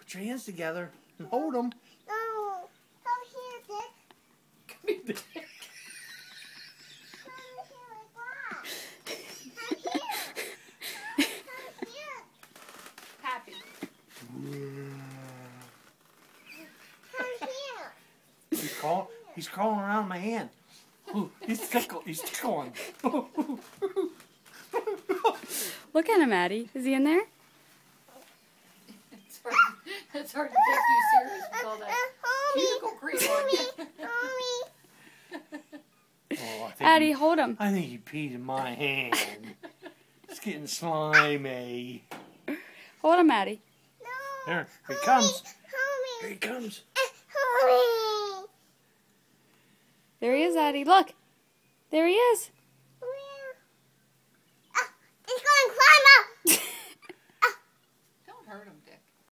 Put your hands together and hold them. No. Come here, Dick. Come here, Dick. Come here like that. Come here. Come here. Happy. Come here. He's crawling around my hand. Ooh, he's tickling. Look at him, Addie. Is he in there? It's hard to take you serious with all that cuticle cream on you. Oh, Addie, hold him. I think he peed in my hand. It's getting slimy. Hold him, Addie. There he comes. Here he comes. There he is, Addie. Look. There he is.